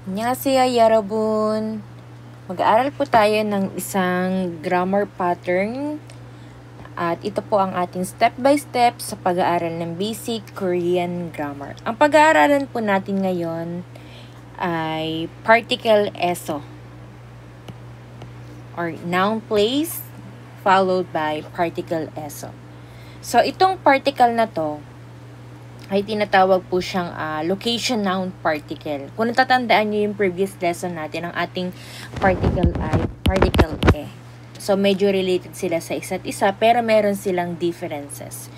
안녕하세요, 여러분. Mag-aaral po tayo ng isang grammar pattern at ito po ang ating step-by-step sa pag-aaral ng basic Korean grammar. Ang pag-aaralan po natin ngayon ay particle eso or noun place followed by particle eso. So, itong particle na to ay tinatawag po siyang location noun particle. Kung natatandaan nyo yung previous lesson natin, ang ating particle ay particle e. So, medyo related sila sa isa't isa, pero meron silang differences.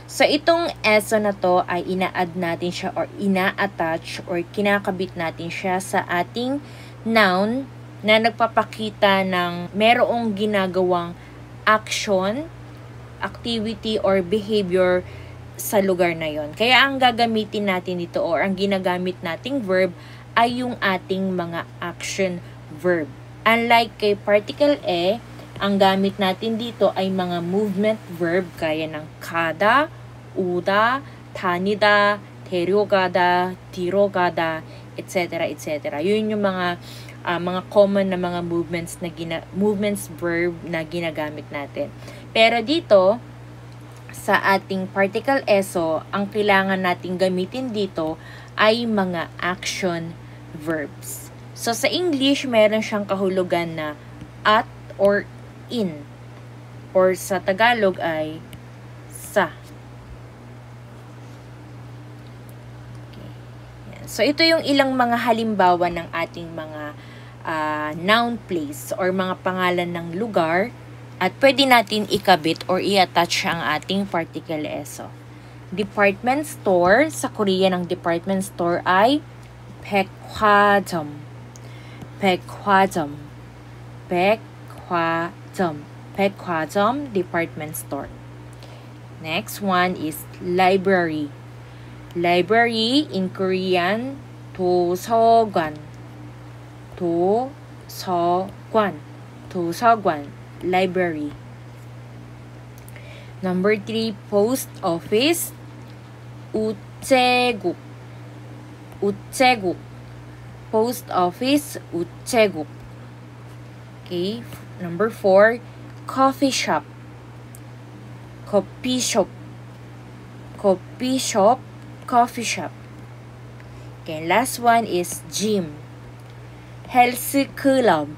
So, itong eso na to ay ina-add natin siya or ina-attach or kinakabit natin siya sa ating noun na nagpapakita ng merong ginagawang action, activity, or behavior sa lugar na yon. Kaya ang gagamitin natin dito or ang ginagamit nating verb ay yung ating mga action verb. Unlike kay particle e, ang gamit natin dito ay mga movement verb gaya ng kada, uda, tanida, 데려가다, 뒤로 가다, etc. etc. Yun yung mga common na mga movements verb na ginagamit natin. Pero dito sa ating particle eso, ang kailangan nating gamitin dito ay mga action verbs. So, sa English, meron siyang kahulugan na at or in. Or sa Tagalog ay sa. Okay. So, ito yung ilang mga halimbawa ng ating mga noun place or mga pangalan ng lugar. At pwede natin ikabit or i-attach ang ating particle eso. Department store, sa Korean ang department store ay 백화점. 백화점. 백화점. 백화점, department store. Next one is library. Library in Korean, 도서관. 도서관. 도서관. Library. Number 3, post office. 우체국. 우체국. Post office. 우체국. Okay. Number 4, coffee shop. Coffee shop. Coffee shop. Coffee shop. Okay. Last one is gym. Health club.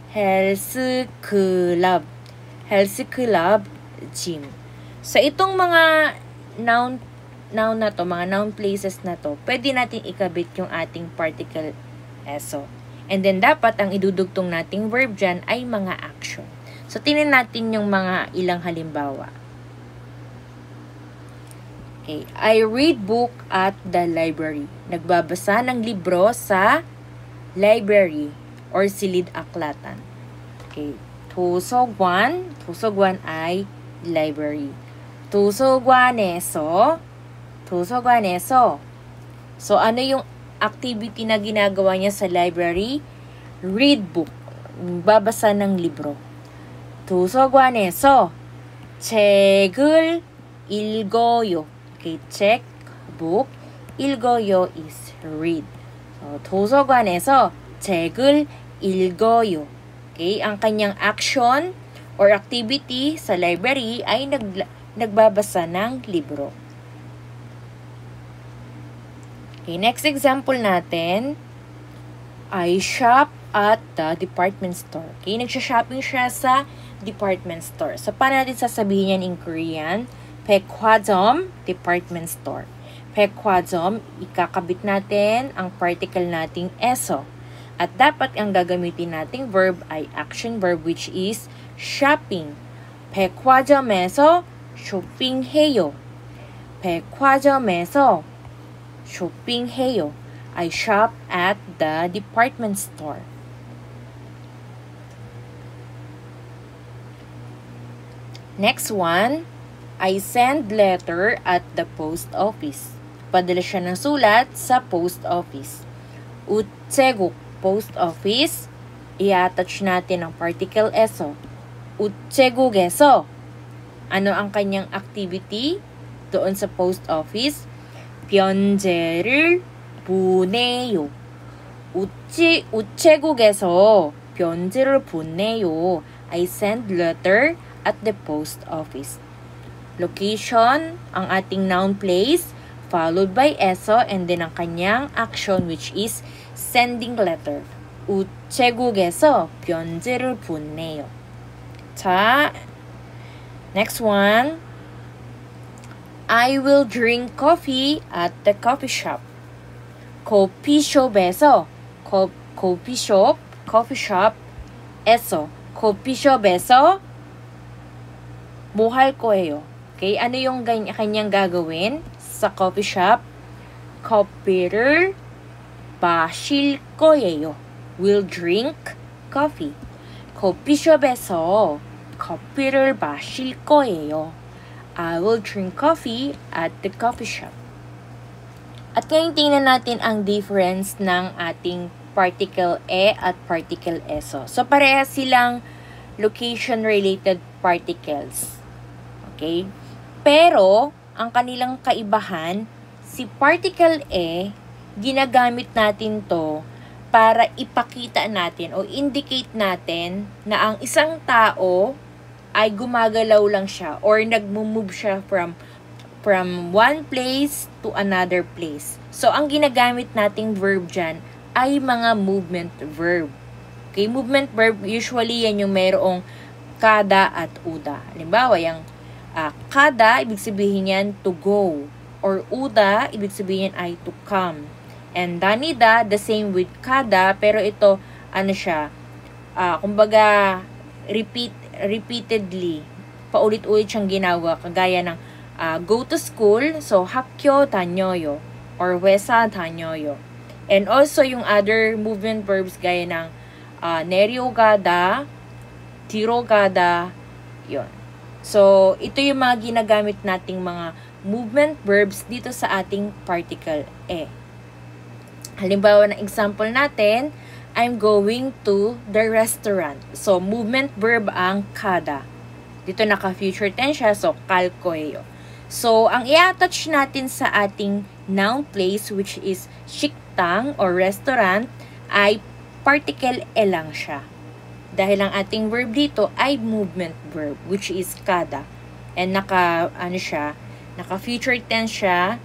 Health club. Health club, gym. So, itong mga noun na to, mga noun places na to, pwede natin ikabit yung ating particle eso. And then, dapat ang idudugtong nating verb dyan ay mga action. So, tingnan natin yung mga ilang halimbawa. Okay. I read book at the library. Nagbabasa ng libro sa library or silid-aklatan. Okay. 도서관. 도서관 ay library. 도서관에서. 도서관에서. So, ano yung activity na ginagawa niya sa library? Read book. Babasa ng libro. 도서관에서 책을 읽어요. Okay. 책, book. 읽어요 is read. So, 도서관에서 책을 읽어요. Okay, ang kanyang action or activity sa library ay nagbabasa ng libro. Okay, next example natin ay shop at the department store. Okay, nagsha-shopping siya sa department store. So, paano natin sasabihin yan in Korean? 백화점, department store. 백화점, ikakabit natin ang particle nating eso. At dapat ang gagamitin nating verb ay action verb which is shopping. 백화점에서 쇼핑해요. 백화점에서 쇼핑해요. I shop at the department store. Next one, I send letter at the post office. Padala siya ng sulat sa post office. 우체국. Post office, i-attach natin ang particle eso. 우체국에서. Ano ang kanyang activity doon sa post office? 편지를 보내요. 우체국에서 편지를 보내요. I send letter at the post office. Location, ang ating noun place, followed by eso, and then ang kanyang action, which is sending letter. 우체국에서 편지를 보내요. 자, next one. I will drink coffee at the coffee shop. 커피숍에서 coffeeshop에서 coffeeshop에서 뭐 할 거예요? Okay, ano yung kanyang gagawin sa coffee shop? 커피를 마실 거예요. Will drink coffee. 커피숍에서 커피를 마실 거예요. I will drink coffee at the coffee shop. At ngayon tingnan natin ang difference ng ating particle e at particle eso. So parehas silang location-related particles. Okay? Pero, ang kanilang kaibahan, si particle e, ginagamit natin to para ipakita natin o indicate natin na ang isang tao ay gumagalaw lang siya or nagmo-move siya from one place to another place. So, ang ginagamit nating verb dyan ay mga movement verb. Okay, movement verb, usually yan yung mayroong kada at uda. Halimbawa, yung kada, ibig sabihin yan to go. Or uda, ibig sabihin ay to come. And danida, the same with kada, pero ito, ano siya, kumbaga, repeatedly, paulit-ulit siyang ginawa, kagaya ng go to school, so 학교 다녀요 or 회사 다녀요. And also yung other movement verbs gaya ng 내려가다, 뒤로 가다, yun. So, ito yung mga ginagamit nating mga movement verbs dito sa ating particle e. Halimbawa ng example natin, I'm going to the restaurant. So, movement verb ang kada. Dito naka-future tense siya, so kalkoeyo. So, ang i-attach natin sa ating noun place, which is 식당 or restaurant, ay particle e lang siya. Dahil ang ating verb dito ay movement verb, which is kada. And naka-future tense siya,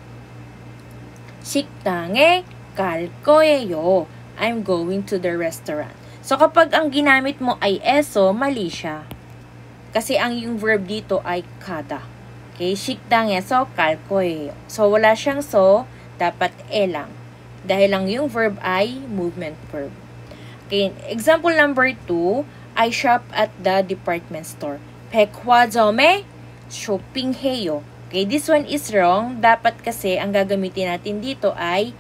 식당에 갈 거예요. I'm going to the restaurant. So, kapag ang ginamit mo ay eso, mali siya. Kasi ang yung verb dito ay kada. Okay? 식당에서 갈 거예요. So, wala siyang so, dapat e lang. Dahil lang yung verb ay movement verb. Okay, example number 2, I shop at the department store. 백화점에 쇼핑해요. Okay, this one is wrong. Dapat kasi ang gagamitin natin dito ay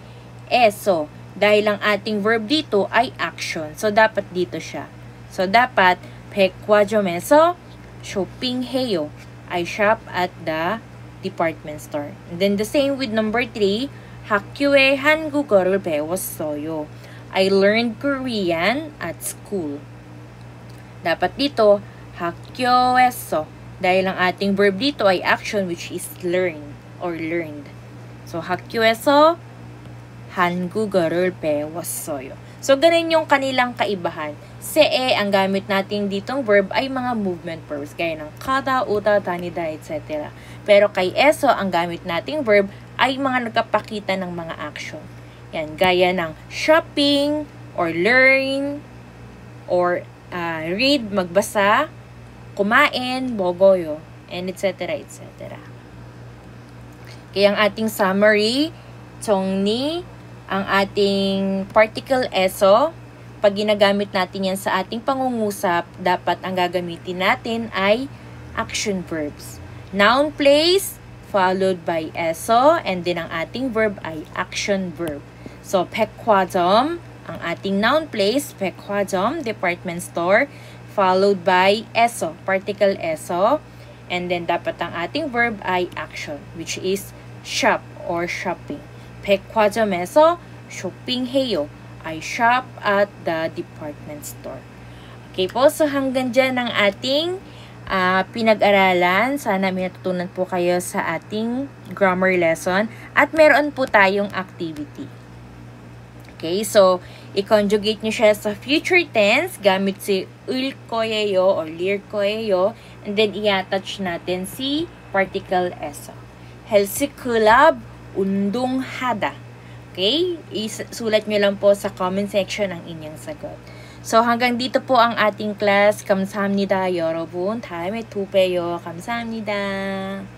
eso. Dahil ang ating verb dito ay action. So, dapat dito siya. So, dapat 백화점에서 쇼핑해요. I shop at the department store. And then the same with number 3, 학교에 한국어를 배웠어요. I learned Korean at school. Dapat dito, 학교에서. Dahil ang ating verb dito ay action, which is learn or learned. So, 학교에서 한국어를 배웠어요. So, ganun yung kanilang kaibahan. Se, ang gamit natin ditong verb ay mga movement verbs, gaya ng kada, uta, tanida, etc. Pero kay eso, ang gamit nating verb ay mga nagkapakita ng mga action. Yan, gaya ng shopping, or learn, or read, magbasa, kumain, bogoyo, and etc. etc. Kaya ang ating summary, 정리, ang ating particle eso, pag ginagamit natin yan sa ating pangungusap, dapat ang gagamitin natin ay action verbs. Noun place, followed by eso, and then ang ating verb ay action verb. So, 백화점, ang ating noun place, 백화점, department store, followed by eso, particle eso, and then dapat ang ating verb ay action, which is shop or shopping. 백화점에서 쇼핑해요. I shop at the department store. Okay po, so hanggang dyan ang ating pinag-aralan. Sana may natutunan po kayo sa ating grammar lesson. At meron po tayong activity. Okay, so I-conjugate nyo siya sa future tense gamit si ul koyeyo or lir koyeyo. And then, i-attach natin si particle eso. 헬스클럽 운동하다. Okay? Isulat nyo lang po sa comment section ang inyong sagot. So, hanggang dito po ang ating class. 감사합니다, 여러분. 다음에 또 봬요. 감사합니다.